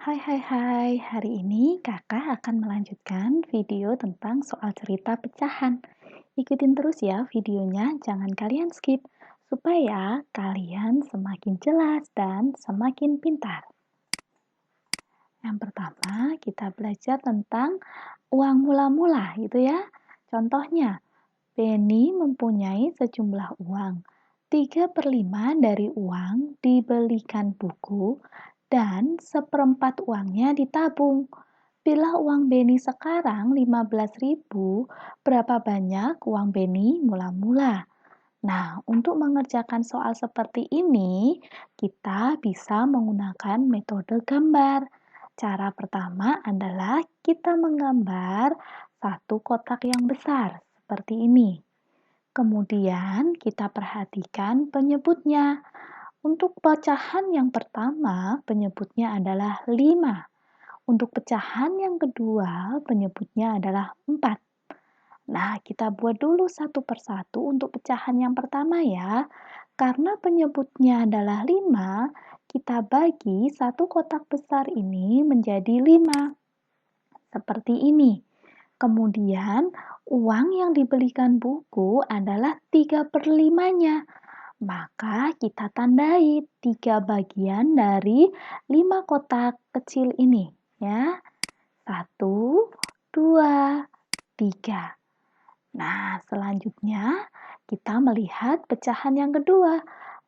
Hai, hari ini kakak akan melanjutkan video tentang soal cerita pecahan. Ikutin terus ya videonya, jangan kalian skip, supaya kalian semakin jelas dan semakin pintar. Yang pertama, kita belajar tentang uang mula-mula gitu ya. Contohnya, Benny mempunyai sejumlah uang. 3/5 dari uang dibelikan buku dan 1/4 uangnya ditabung. Bila uang Benny sekarang 15.000, berapa banyak uang Benny mula-mula? Nah, untuk mengerjakan soal seperti ini, kita bisa menggunakan metode gambar. Cara pertama adalah kita menggambar satu kotak yang besar, seperti ini. Kemudian kita perhatikan penyebutnya. Untuk pecahan yang pertama, penyebutnya adalah 5. Untuk pecahan yang kedua, penyebutnya adalah 4. Nah, kita buat dulu satu persatu untuk pecahan yang pertama ya. Karena penyebutnya adalah 5, kita bagi satu kotak besar ini menjadi 5. Seperti ini. Kemudian, uang yang dibelikan buku adalah 3/5-nya. Maka kita tandai 3 bagian dari 5 kotak kecil ini. Ya, 1, 2, 3. Nah, selanjutnya kita melihat pecahan yang kedua.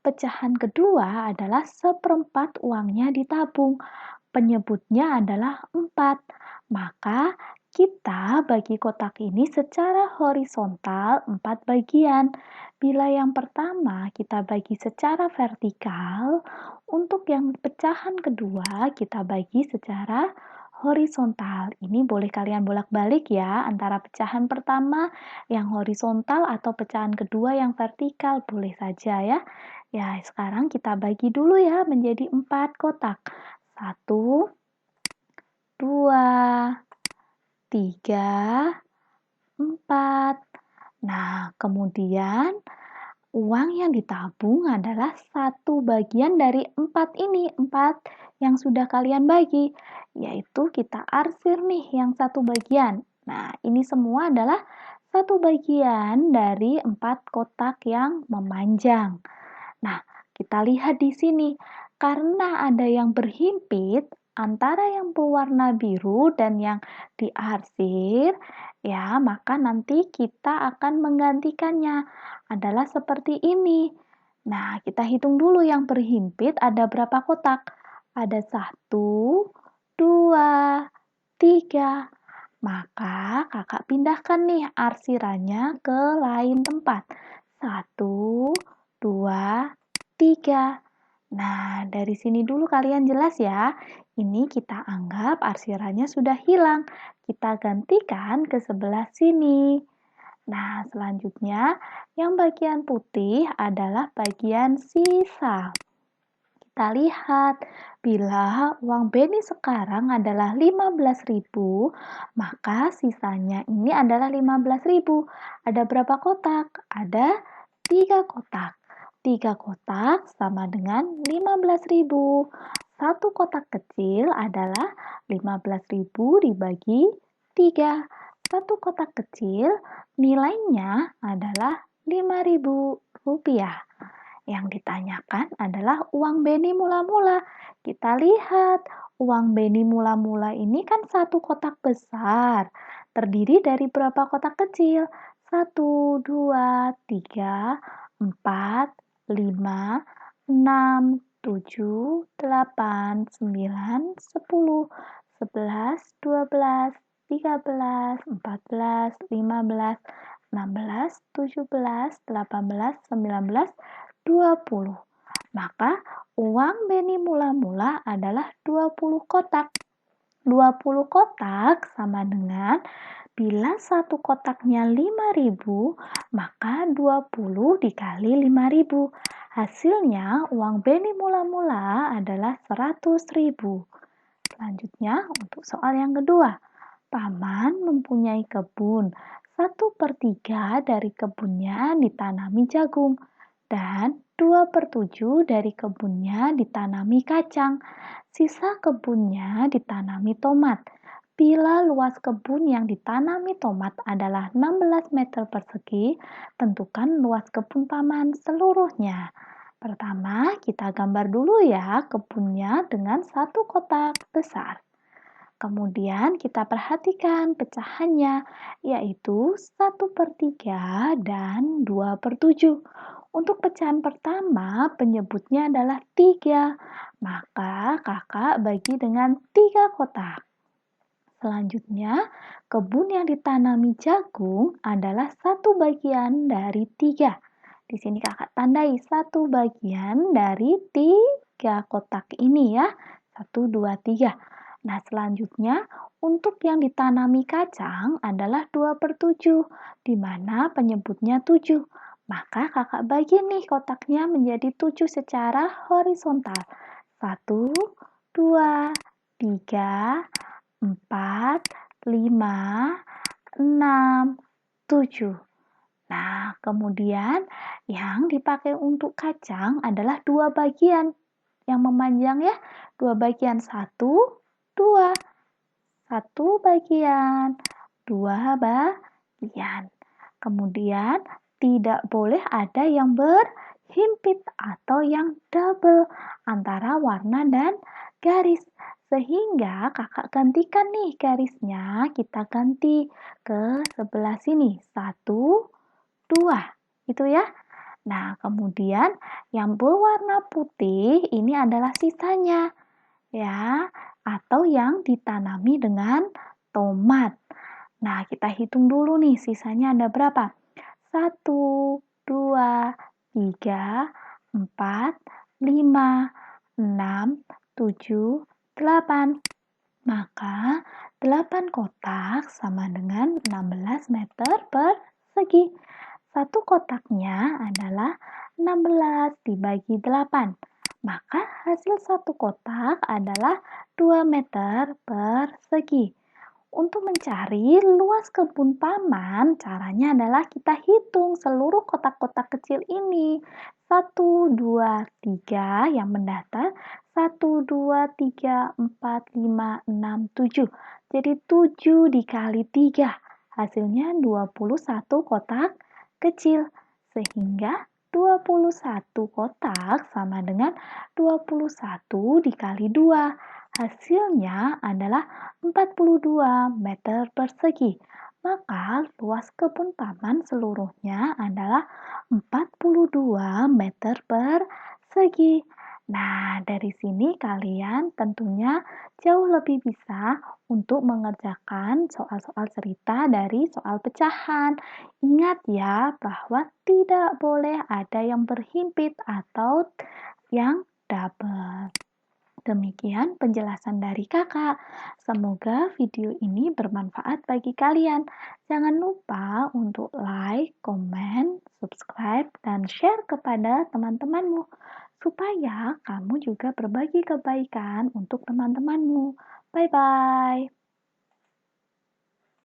Pecahan kedua adalah 1/4 uangnya ditabung. Penyebutnya adalah 4. Maka kita bagi kotak ini secara horizontal 4 bagian. Bila yang pertama kita bagi secara vertikal, untuk yang pecahan kedua kita bagi secara horizontal. Ini boleh kalian bolak-balik ya, antara pecahan pertama yang horizontal atau pecahan kedua yang vertikal, boleh saja ya. Ya, sekarang kita bagi dulu ya menjadi 4 kotak. 1, 2, 3, 4. Nah, kemudian uang yang ditabung adalah satu bagian dari 4 ini, 4 yang sudah kalian bagi, yaitu kita arsir nih yang satu bagian. Nah, ini semua adalah satu bagian dari 4 kotak yang memanjang. Nah, kita lihat di sini, karena ada yang berhimpit antara yang berwarna biru dan yang diarsir, ya, maka nanti kita akan menggantikannya. Adalah seperti ini. Nah, kita hitung dulu yang berhimpit ada berapa kotak? Ada 1, 2, 3. Maka kakak pindahkan nih arsirannya ke lain tempat. 1, 2, 3. Nah, dari sini dulu kalian jelas ya. Ini kita anggap arsirannya sudah hilang. Kita gantikan ke sebelah sini. Nah, selanjutnya yang bagian putih adalah bagian sisa. Kita lihat, bila uang Benny sekarang adalah 15.000, maka sisanya ini adalah 15.000. Ada berapa kotak? Ada 3 kotak. 3 kotak sama dengan 15.000. Satu kotak kecil adalah 15.000 dibagi 3. Satu kotak kecil nilainya adalah 5.000 rupiah. Yang ditanyakan adalah uang Benny mula-mula. Kita lihat, uang Benny mula-mula ini kan satu kotak besar. Terdiri dari berapa kotak kecil? 1, 2, 3, 4, 5, 6, 7, 8, 9, 10, 11, 12, 13, 14, 15, 16, 17, 18, 19, 20. Maka uang Benny mula-mula adalah 20 kotak. 20 kotak sama dengan bila satu kotaknya 5.000, maka 20 dikali 5.000. Hasilnya uang Benny mula-mula adalah 100.000. Selanjutnya untuk soal yang kedua. Paman mempunyai kebun. 1/3 dari kebunnya ditanami jagung dan 2/7 dari kebunnya ditanami kacang. Sisa kebunnya ditanami tomat. Bila luas kebun yang ditanami tomat adalah 16 meter persegi, tentukan luas kebun paman seluruhnya. Pertama, kita gambar dulu ya kebunnya dengan satu kotak besar. Kemudian kita perhatikan pecahannya, yaitu 1/3 dan 2/7. Untuk pecahan pertama, penyebutnya adalah 3. Maka kakak bagi dengan 3 kotak. Selanjutnya, kebun yang ditanami jagung adalah satu bagian dari 3. Di sini kakak tandai satu bagian dari 3 kotak ini ya. 1, 2, 3. Nah, selanjutnya untuk yang ditanami kacang adalah 2/7, di mana penyebutnya 7. Maka kakak bagi nih kotaknya menjadi 7 secara horizontal. 1, 2, 3, 4, 5, 6, 7. Nah, kemudian yang dipakai untuk kacang adalah dua bagian yang memanjang ya, dua bagian, satu, dua, satu bagian, dua bagian. Kemudian tidak boleh ada yang berhimpit atau yang double antara warna dan garis. Sehingga kakak gantikan nih garisnya, kita ganti ke sebelah sini. Satu, dua, itu ya. Nah, kemudian yang berwarna putih ini adalah sisanya ya, atau yang ditanami dengan tomat. Nah, kita hitung dulu nih sisanya ada berapa? 1, 2, 3, 4, 5, 6, 7, 8. Maka 8 kotak sama dengan 16 meter persegi. Satu kotaknya adalah 16 dibagi 8. Maka hasil satu kotak adalah 2 meter persegi. Untuk mencari luas kebun paman, caranya adalah kita hitung seluruh kotak-kotak kecil ini. 1, 2, 3 yang mendatar. 1, 2, 3, 4, 5, 6, 7. Jadi 7 dikali 3. Hasilnya 21 kotak kecil. Sehingga 21 kotak sama dengan 21 dikali 2. Hasilnya adalah 42 meter persegi. Maka luas kebun paman seluruhnya adalah 42 meter persegi. Nah, dari sini kalian tentunya jauh lebih bisa untuk mengerjakan soal-soal cerita dari soal pecahan. Ingat ya bahwa tidak boleh ada yang berhimpit atau yang double. Demikian penjelasan dari kakak. Semoga video ini bermanfaat bagi kalian. Jangan lupa untuk like, comment, subscribe, dan share kepada teman-temanmu supaya kamu juga berbagi kebaikan untuk teman-temanmu. Bye-bye.